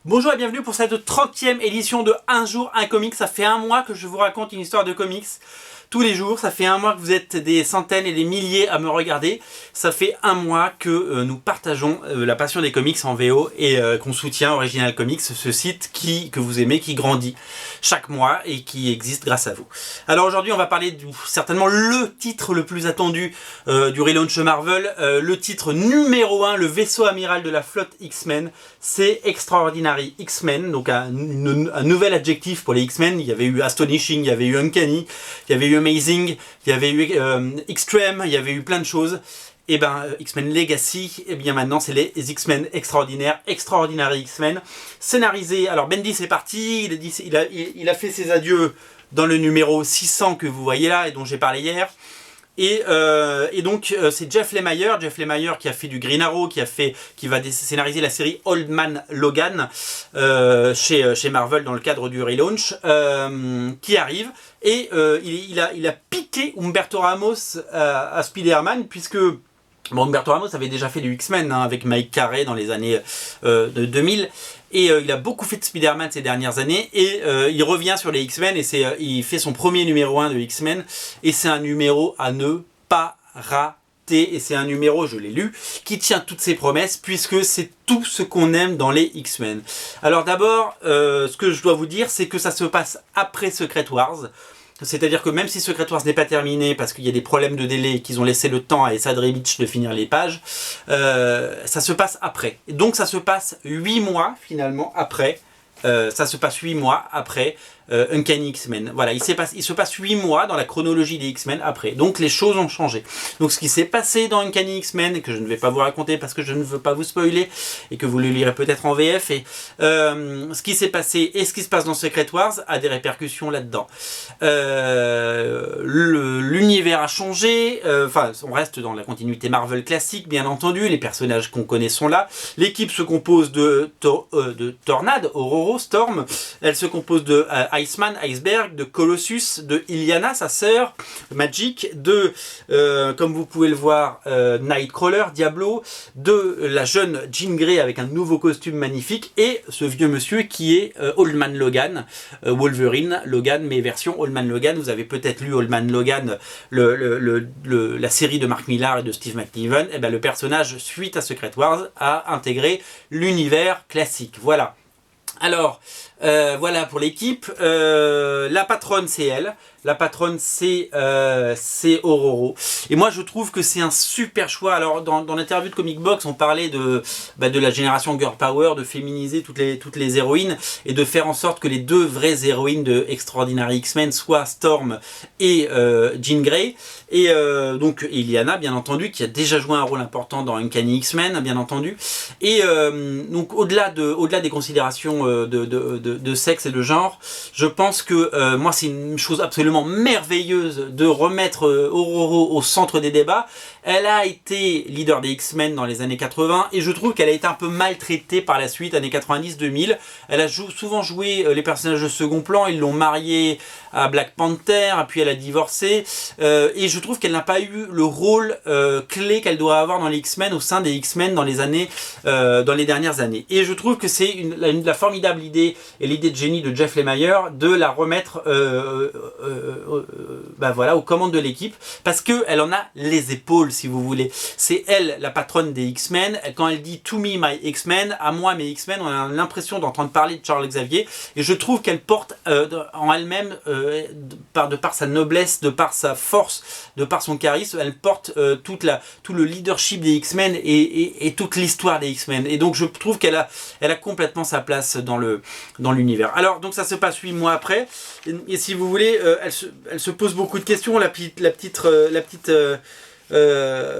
Bonjour et bienvenue pour cette 30e édition de Un jour un comics. Ça fait un mois que je vous raconte une histoire de comics tous les jours. Ça fait un mois que vous êtes des centaines et des milliers à me regarder. Ça fait un mois que nous partageons la passion des comics en VO et qu'on soutient Original Comics, ce site que vous aimez, qui grandit chaque mois et qui existe grâce à vous. Alors aujourd'hui on va parler certainement le titre le plus attendu du relaunch Marvel, le titre numéro 1, le vaisseau amiral de la flotte X-Men. C'est Extraordinary X-Men, donc un nouvel adjectif pour les X-Men. Il y avait eu Astonishing, il y avait eu Uncanny, il y avait eu Amazing, il y avait eu Extreme, il y avait eu plein de choses. Et ben X-Men Legacy, et bien maintenant c'est les X-Men extraordinaires, Extraordinary X-Men, scénarisé. Alors Bendis est parti, il a fait ses adieux dans le numéro 600 que vous voyez là et dont j'ai parlé hier. Et donc c'est Jeff Lemire qui a fait du Green Arrow, qui va scénariser la série Old Man Logan chez Marvel dans le cadre du relaunch, qui arrive. Et il a piqué Humberto Ramos à Spider-Man, puisque Humberto Ramos avait déjà fait du X-Men avec Mike Carey dans les années 2000. Et il a beaucoup fait de Spider-Man ces dernières années. Et il revient sur les X-Men et il fait son premier numéro 1 de X-Men. Et c'est un numéro à ne pas rater. Et c'est un numéro, je l'ai lu, qui tient toutes ses promesses, puisque c'est tout ce qu'on aime dans les X-Men. Alors d'abord, ce que je dois vous dire, c'est que ça se passe après Secret Wars. C'est-à-dire que même si Secret Wars n'est pas terminé parce qu'il y a des problèmes de délai et qu'ils ont laissé le temps à Esad Ribic de finir les pages, ça se passe après. Et donc ça se passe 8 mois finalement après. Ça se passe 8 mois après Uncanny X-Men. Voilà, il se passe 8 mois dans la chronologie des X-Men après. Donc les choses ont changé. Donc ce qui s'est passé dans Uncanny X-Men, et que je ne vais pas vous raconter parce que je ne veux pas vous spoiler, et que vous le lirez peut-être en VF, et ce qui s'est passé et ce qui se passe dans Secret Wars a des répercussions là-dedans. L'univers a changé, enfin on reste dans la continuité Marvel classique bien entendu, les personnages qu'on connaît sont là. L'équipe se compose de Tornade, Ororo, Storm, elle se compose de Iceman, Iceberg, de Colossus, de Illyana, sa sœur, Magic, de, comme vous pouvez le voir, Nightcrawler, Diablo, de la jeune Jean Grey avec un nouveau costume magnifique, et ce vieux monsieur qui est Old Man Logan, Wolverine, Logan, mais version Old Man Logan. Vous avez peut-être lu Old Man Logan, la série de Mark Millar et de Steve McNiven. Et ben, le personnage, suite à Secret Wars, a intégré l'univers classique. Voilà. Alors, voilà pour l'équipe. La patronne, c'est elle. La patronne, c'est Ororo. Et moi, je trouve que c'est un super choix. Alors, dans l'interview de Comic Box, on parlait de la génération Girl Power, de féminiser toutes les héroïnes et de faire en sorte que les deux vraies héroïnes de Extraordinary X-Men soient Storm et Jean Grey. Et donc, Illyana, bien entendu, qui a déjà joué un rôle important dans Uncanny X-Men, bien entendu. Et donc, au-delà des considérations de sexe et de genre, je pense que moi, c'est une chose absolument merveilleuse de remettre Ororo au centre des débats. Elle a été leader des X-Men dans les années 80 et je trouve qu'elle a été un peu maltraitée par la suite, années 90-2000. Elle a souvent joué les personnages de second plan, ils l'ont mariée à Black Panther, puis elle a divorcé, et je trouve qu'elle n'a pas eu le rôle clé qu'elle doit avoir dans les X-Men, au sein des X-Men dans les dernières années. Et je trouve que c'est la formidable idée, et l'idée de génie de Jeff Lemire, de la remettre voilà, aux commandes de l'équipe, parce qu'elle en a les épaules, si vous voulez. C'est elle, la patronne des X-Men. Quand elle dit « To me, my X-Men », à moi, mes X-Men, on a l'impression d'entendre parler de Charles Xavier, et je trouve qu'elle porte en elle-même, de par sa noblesse, de par sa force, de par son charisme, elle porte tout le leadership des X-Men et toute l'histoire des X-Men. Et donc je trouve qu'elle a complètement sa place dans l'univers. Alors donc ça se passe 8 mois après, et si vous voulez, elle se pose beaucoup de questions, la petite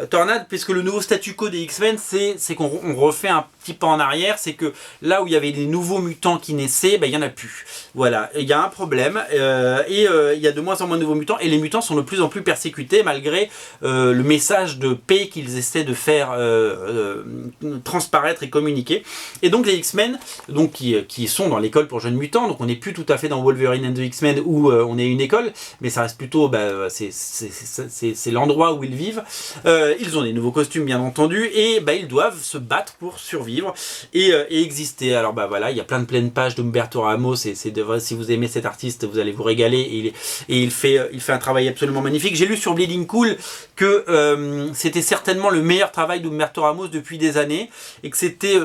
Tornade, puisque le nouveau statu quo des X-Men, c'est qu'on refait un petit pas en arrière, c'est que là où il y avait des nouveaux mutants qui naissaient, il n'y en a plus. Voilà, il y a un problème, il y a de moins en moins de nouveaux mutants, et les mutants sont de plus en plus persécutés, malgré le message de paix qu'ils essaient de faire transparaître et communiquer. Et donc les X-Men, donc qui sont dans l'école pour jeunes mutants, donc on n'est plus tout à fait dans Wolverine and the X-Men où on est une école, mais ça reste plutôt, c'est l'endroit où ils vivent. Ils ont des nouveaux costumes bien entendu, et ils doivent se battre pour survivre. survivre et exister. Alors bah voilà, il y a plein de pages d'Umberto Ramos et si vous aimez cet artiste, vous allez vous régaler et il fait un travail absolument magnifique. J'ai lu sur Bleeding Cool que c'était certainement le meilleur travail d'Umberto Ramos depuis des années et que c'était...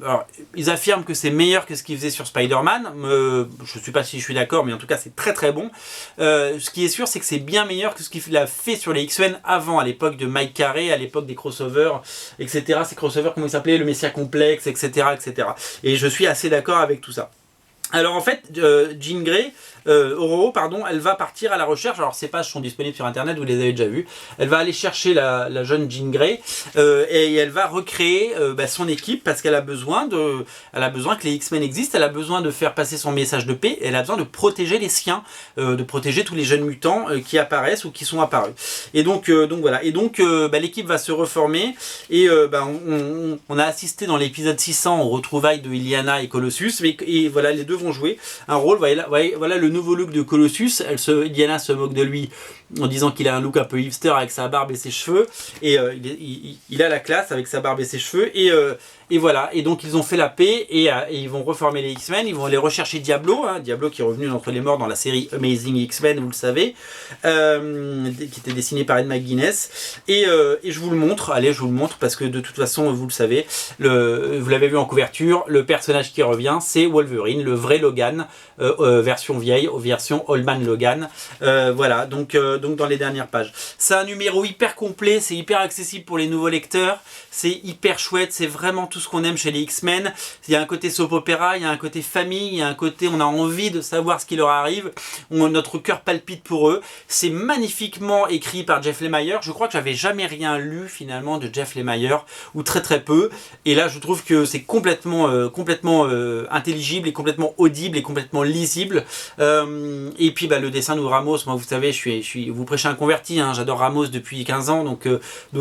alors, ils affirment que c'est meilleur que ce qu'ils faisaient sur Spider-Man. Je ne sais pas si je suis d'accord, mais en tout cas, c'est très très bon. Ce qui est sûr, c'est que c'est bien meilleur que ce qu'il a fait sur les X-Men avant, à l'époque de Mike Carey, à l'époque des crossovers, etc. Ces crossovers, comment ils s'appelaient, le Messia Complex, etc., etc. Et je suis assez d'accord avec tout ça. Alors en fait, Jean Grey, Ororo, pardon, elle va partir à la recherche. Alors ces pages sont disponibles sur internet, vous les avez déjà vues. Elle va aller chercher la jeune Jean Grey et elle va recréer son équipe parce qu'elle a besoin que les X-Men existent. Elle a besoin de faire passer son message de paix. Elle a besoin de protéger les siens, de protéger tous les jeunes mutants qui apparaissent ou qui sont apparus. Et donc voilà. Et donc l'équipe va se reformer et on a assisté dans l'épisode 600 aux retrouvailles de Illyana et Colossus. Et voilà, les deux vont jouer un rôle. Voilà le nouveau look de Colossus. Illyana se moque de lui en disant qu'il a un look un peu hipster avec sa barbe et ses cheveux. Et il a la classe avec sa barbe et ses cheveux. Et voilà. Et donc ils ont fait la paix et ils vont reformer les X-Men. Ils vont aller rechercher Diablo. Diablo qui est revenu d'entre les morts dans la série Amazing X-Men, vous le savez. Qui était dessiné par Ed McGuinness. Et je vous le montre. Allez, je vous le montre parce que de toute façon, vous le savez. Vous l'avez vu en couverture. Le personnage qui revient, c'est Wolverine, le vrai Logan, version vieille, version Old Man Logan. Voilà, donc dans les dernières pages. C'est un numéro hyper complet, c'est hyper accessible pour les nouveaux lecteurs, c'est hyper chouette, c'est vraiment tout ce qu'on aime chez les X-Men. Il y a un côté soap opéra, il y a un côté famille, il y a un côté on a envie de savoir ce qui leur arrive, notre cœur palpite pour eux. C'est magnifiquement écrit par Jeff Lemire. Je crois que j'avais jamais rien lu finalement de Jeff Lemire, ou très très peu, et là je trouve que c'est complètement intelligible et complètement audible et complètement lisible. Et puis le dessin de Ramos, moi vous savez, vous prêchez un converti, j'adore Ramos depuis 15 ans, donc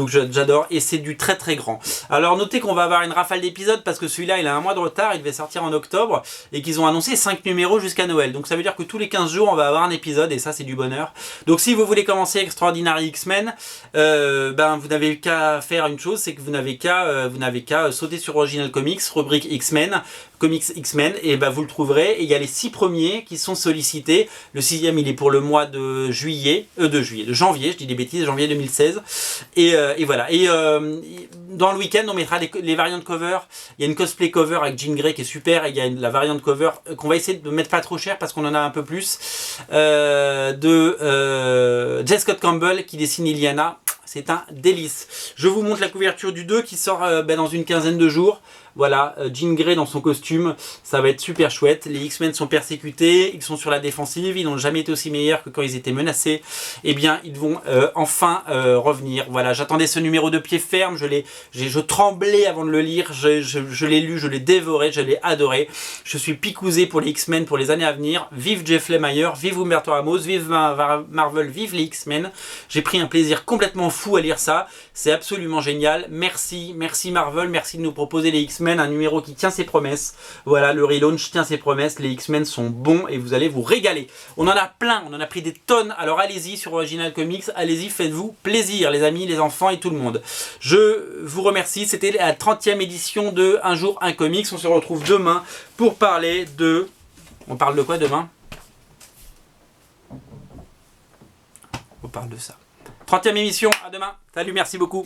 j'adore, et c'est du très très grand. Alors notez qu'on va avoir une rafale d'épisodes parce que celui-là il a un mois de retard, il devait sortir en octobre, et qu'ils ont annoncé 5 numéros jusqu'à Noël, donc ça veut dire que tous les 15 jours on va avoir un épisode, et ça c'est du bonheur. Donc si vous voulez commencer Extraordinary X-Men, vous n'avez qu'à faire une chose, c'est que vous n'avez qu'à sauter sur Original Comics, rubrique X-Men, Comics X-Men, et vous le trouverez. Et il y a les 6 premiers qui sont sollicités. Le 6e il est pour le mois de janvier, je dis des bêtises, janvier 2016. Et voilà. Et dans le week-end, on mettra les variantes cover. Il y a une cosplay cover avec Jean Grey qui est super, et il y a la variante cover qu'on va essayer de mettre pas trop cher parce qu'on en a un peu plus, de J. Scott Campbell qui dessine Illyana. C'est un délice. Je vous montre la couverture du 2 qui sort dans une quinzaine de jours. Voilà, Jean Grey dans son costume, ça va être super chouette. Les X-Men sont persécutés, ils sont sur la défensive, ils n'ont jamais été aussi meilleurs que quand ils étaient menacés. Eh bien, ils vont enfin revenir. Voilà, j'attendais ce numéro de pied ferme, je tremblais avant de le lire, je l'ai lu, je l'ai dévoré, je l'ai adoré. Je suis picousé pour les X-Men pour les années à venir. Vive Jeff Lemire, vive Humberto Ramos, vive Marvel, vive les X-Men. J'ai pris un plaisir complètement fou à lire ça, c'est absolument génial. Merci Marvel, merci de nous proposer les X-Men, un numéro qui tient ses promesses. Voilà, le relaunch tient ses promesses, les X-Men sont bons et vous allez vous régaler. On en a plein, on en a pris des tonnes, alors allez-y sur Original Comics, allez-y, faites-vous plaisir les amis, les enfants et tout le monde. Je vous remercie, c'était la 30e édition de Un jour un comics. On se retrouve demain pour parler de... On parle de quoi demain? On parle de ça. 30e émission, à demain. Salut, merci beaucoup.